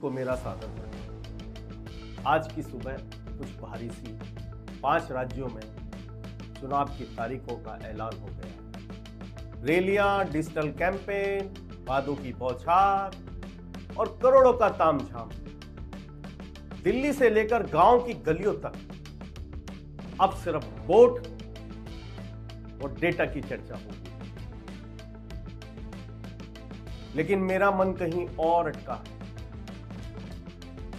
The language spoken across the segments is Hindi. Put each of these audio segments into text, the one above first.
को मेरा सादर है। आज की सुबह कुछ भारी सी 5 राज्यों में चुनाव की तारीखों का ऐलान हो गया। रैलियां, डिजिटल कैंपेन, वादों की बौछार और करोड़ों का तामझाम। दिल्ली से लेकर गांव की गलियों तक अब सिर्फ वोट और डेटा की चर्चा होगी। लेकिन मेरा मन कहीं और अटका है।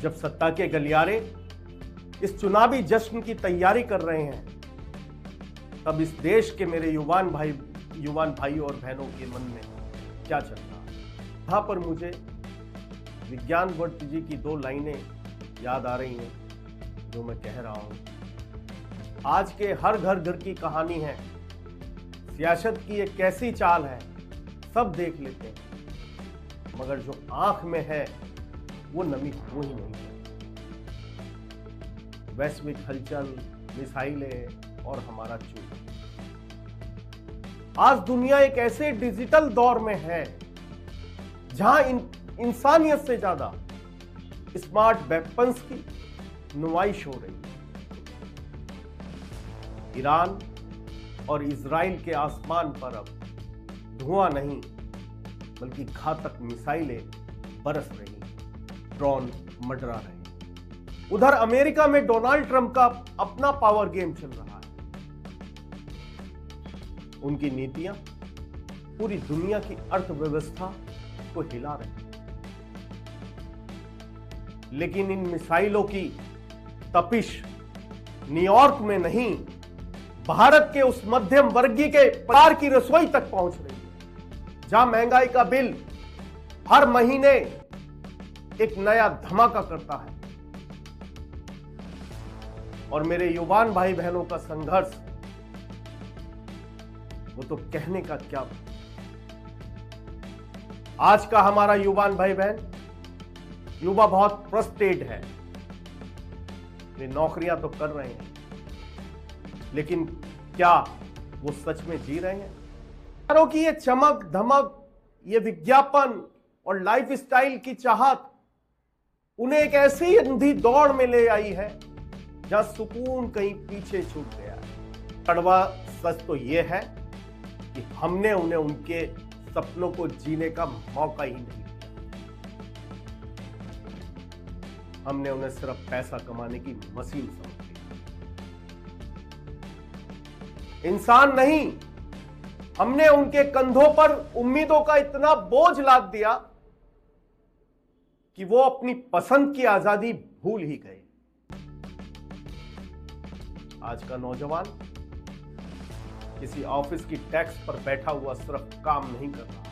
जब सत्ता के गलियारे इस चुनावी जश्न की तैयारी कर रहे हैं, तब इस देश के मेरे युवान भाई और बहनों के मन में क्या चल रहा है। यहां पर मुझे विज्ञान भट्ट जी की 2 लाइनें याद आ रही हैं जो मैं कह रहा हूं। आज के हर घर की कहानी है, सियासत की एक कैसी चाल है, सब देख लेते हैं, मगर जो आंख में है वो नमी हो ही नहीं है। वैश्विक हलचल, मिसाइलें और हमारा चूक। आज दुनिया एक ऐसे डिजिटल दौर में है जहां इंसानियत से ज्यादा स्मार्ट वेपन्स की नुमाइश हो रही है। ईरान और इजराइल के आसमान पर अब धुआं नहीं बल्कि घातक मिसाइलें बरस रही, ड्रोन मंडरा रहे। उधर अमेरिका में डोनाल्ड ट्रंप का अपना पावर गेम चल रहा है। उनकी नीतियां पूरी दुनिया की अर्थव्यवस्था को हिला रही हैं। लेकिन इन मिसाइलों की तपिश न्यूयॉर्क में नहीं, भारत के उस मध्यम वर्गीय के परिवार की रसोई तक पहुंच रही है, जहां महंगाई का बिल हर महीने एक नया धमाका करता है। और मेरे युवान भाई बहनों का संघर्ष, वो तो कहने का क्या। आज का हमारा युवान भाई बहन, युवा बहुत फ्रस्ट्रेटेड है। वे नौकरियां तो कर रहे हैं, लेकिन क्या वो सच में जी रहे हैं? यारों की ये चमक धमक, ये विज्ञापन और लाइफस्टाइल की चाहत उन्हें एक ऐसी अंधी दौड़ में ले आई है जहां सुकून कहीं पीछे छूट गया है। कड़वा सच तो यह है कि हमने उन्हें उनके सपनों को जीने का मौका ही नहीं दिया। हमने उन्हें सिर्फ पैसा कमाने की मशीन समझ लिया, इंसान नहीं। हमने उनके कंधों पर उम्मीदों का इतना बोझ लाद दिया कि वो अपनी पसंद की आजादी भूल ही गए। आज का नौजवान किसी ऑफिस की डेस्क पर बैठा हुआ सिर्फ काम नहीं कर रहा,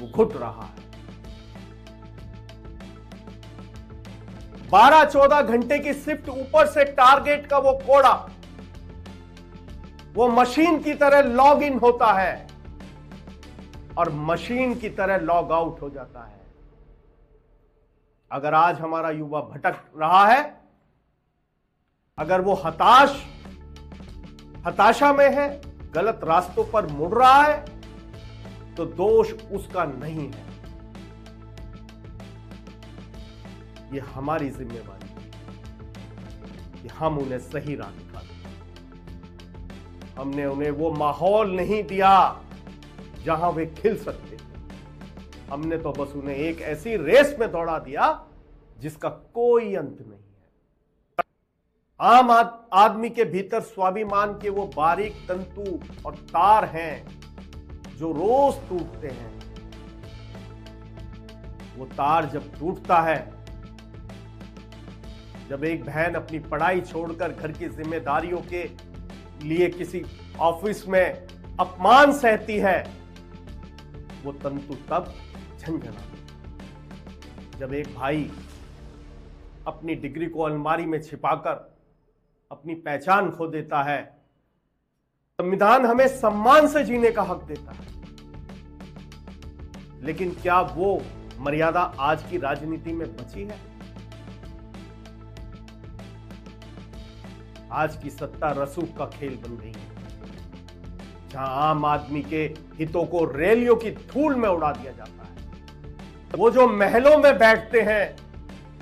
वो घुट रहा है। 12-14 घंटे की शिफ्ट, ऊपर से टारगेट का वो कोड़ा, वो मशीन की तरह लॉग इन होता है और मशीन की तरह लॉग आउट हो जाता है। अगर आज हमारा युवा भटक रहा है, अगर वो हताशा में है, गलत रास्तों पर मुड़ रहा है, तो दोष उसका नहीं है। ये हमारी जिम्मेवारी है कि हम उन्हें सही राह दिखा दें। हमने उन्हें वो माहौल नहीं दिया जहां वे खिल सकते थे। हमने तो बस उन्हें एक ऐसी रेस में दौड़ा दिया जिसका कोई अंत नहीं है। आम आदमी के भीतर स्वाभिमान के वो बारीक तंतु और तार हैं जो रोज टूटते हैं। वो तार जब टूटता है, जब एक बहन अपनी पढ़ाई छोड़कर घर की जिम्मेदारियों के लिए किसी ऑफिस में अपमान सहती है, वो तंतु तब झंझनाता। जब एक भाई अपनी डिग्री को अलमारी में छिपाकर अपनी पहचान खो देता है, संविधान हमें सम्मान से जीने का हक देता है। लेकिन क्या वो मर्यादा आज की राजनीति में बची है? आज की सत्ता रसूख का खेल बन गई है, जहां आम आदमी के हितों को रैलियों की धूल में उड़ा दिया जाता है। वो जो महलों में बैठते हैं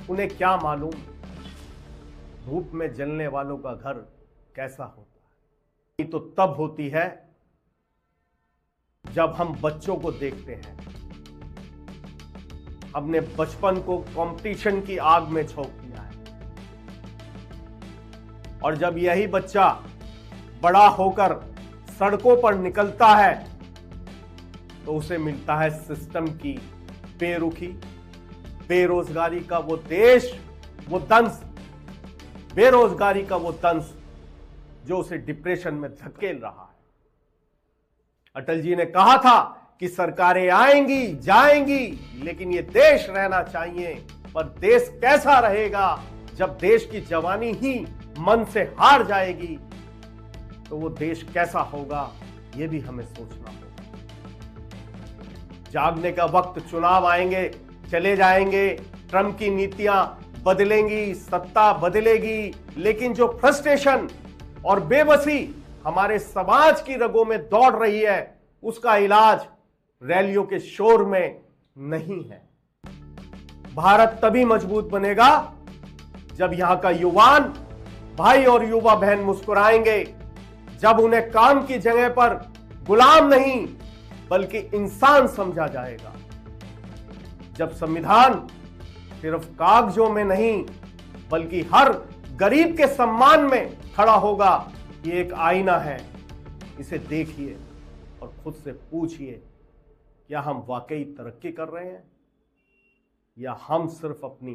उन्हें क्या मालूम धूप में जलने वालों का घर कैसा होता है। ये तो तब होती है जब हम बच्चों को देखते हैं, अपने बचपन को कंपटीशन की आग में झोंक दिया है, और जब यही बच्चा बड़ा होकर सड़कों पर निकलता है तो उसे मिलता है सिस्टम की बेरुखी, बेरोजगारी का वो देश, वो दंश, बेरोजगारी का वो दंश जो उसे डिप्रेशन में धकेल रहा है। अटल जी ने कहा था कि सरकारें आएंगी जाएंगी लेकिन ये देश रहना चाहिए, पर देश कैसा रहेगा जब देश की जवानी ही मन से हार जाएगी, तो वो देश कैसा होगा ये भी हमें सोचना होगा। जागने का वक्त, चुनाव आएंगे चले जाएंगे, ट्रंप की नीतियां बदलेंगी, सत्ता बदलेगी, लेकिन जो फ्रस्ट्रेशन और बेबसी हमारे समाज की रगों में दौड़ रही है उसका इलाज रैलियों के शोर में नहीं है। भारत तभी मजबूत बनेगा जब यहां का युवान भाई और युवा बहन मुस्कुराएंगे, जब उन्हें काम की जगह पर गुलाम नहीं बल्कि इंसान समझा जाएगा, जब संविधान सिर्फ कागजों में नहीं बल्कि हर गरीब के सम्मान में खड़ा होगा। ये एक आईना है, इसे देखिए और खुद से पूछिए, क्या हम वाकई तरक्की कर रहे हैं या हम सिर्फ अपनी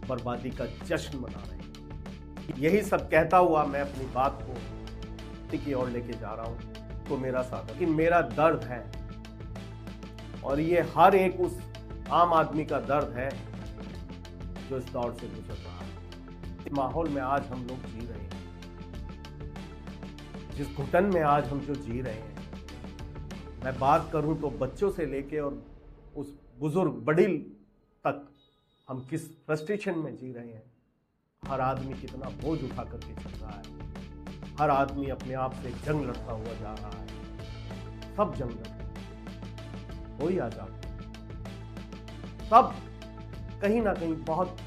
बर्बादी का जश्न मना रहे हैं। यही सब कहता हुआ मैं अपनी बात को की ओर लेके जा रहा हूं। तो मेरा साथ, लेकिन मेरा दर्द है और ये हर एक उस आम आदमी का दर्द है जो इस दौर से गुजर रहा है। इस माहौल में आज हम लोग जी रहे हैं, जिस घुटन में आज हम जो जी रहे हैं, मैं बात करूं तो बच्चों से लेके और उस बुजुर्ग बड़ील तक हम किस फ्रस्ट्रेशन में जी रहे हैं। हर आदमी कितना बोझ उठा करके चल रहा है, हर आदमी अपने आप से जंग लड़ता हुआ जा रहा है, सब जंग लड़ रहे हैं, कोई आजाद नहीं, सब कहीं ना कहीं बहुत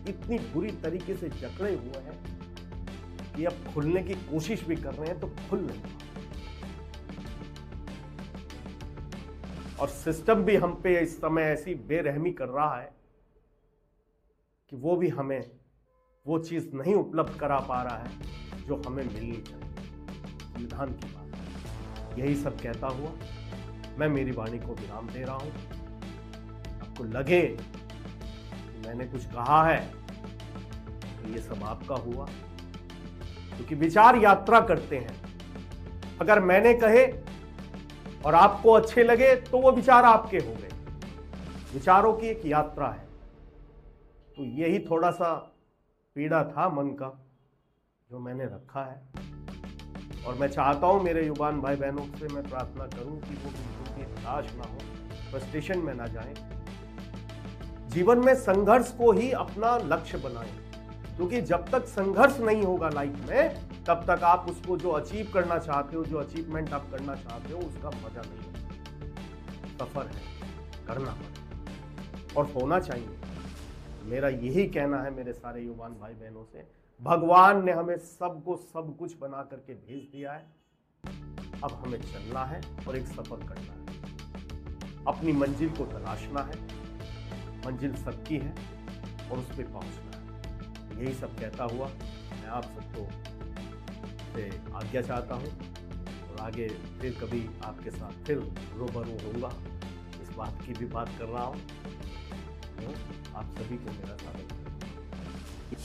इतनी बुरी तरीके से जकड़े हुए हैं कि अब खुलने की कोशिश भी कर रहे हैं तो खुल नहीं पा। और सिस्टम भी हम पे इस समय ऐसी बेरहमी कर रहा है कि वो भी हमें वो चीज नहीं उपलब्ध करा पा रहा है जो हमें मिलनी चाहिए। संविधान की बात, यही सब कहता हुआ मैं मेरी वाणी को विराम दे रहा हूं। आपको लगे कि मैंने कुछ कहा है तो ये सब आपका हुआ, क्योंकि विचार यात्रा करते हैं। अगर मैंने कहे और आपको अच्छे लगे तो वो विचार आपके हो गए। विचारों की एक यात्रा है, तो यही थोड़ा सा पीड़ा था मन का जो मैंने रखा है। और मैं चाहता हूं मेरे युवान भाई बहनों से मैं प्रार्थना करूं कि वो बिल्कुल भी हताश ना हो, फ्रस्ट्रेशन में ना जाएं, जीवन में संघर्ष को ही अपना लक्ष्य बनाएं, क्योंकि जब तक संघर्ष नहीं होगा लाइफ में तब तक आप उसको जो अचीव करना चाहते हो, जो अचीवमेंट आप करना चाहते हो, उसका मजा नहीं होगा। सफर है, करना पड़ेगा और होना चाहिए। मेरा यही कहना है मेरे सारे युवान भाई बहनों से, भगवान ने हमें सबको सब कुछ बना करके भेज दिया है, अब हमें चलना है और एक सफर करना है, अपनी मंजिल को तलाशना है। मंजिल सबकी है और उस पर पहुंचना है। यही सब कहता हुआ मैं आप सबको से आज्ञा चाहता हूं और आगे फिर कभी आपके साथ फिर रूबरू होऊंगा। इस बात की भी बात कर रहा हूं। आप सभी को मेरा स्वागत है।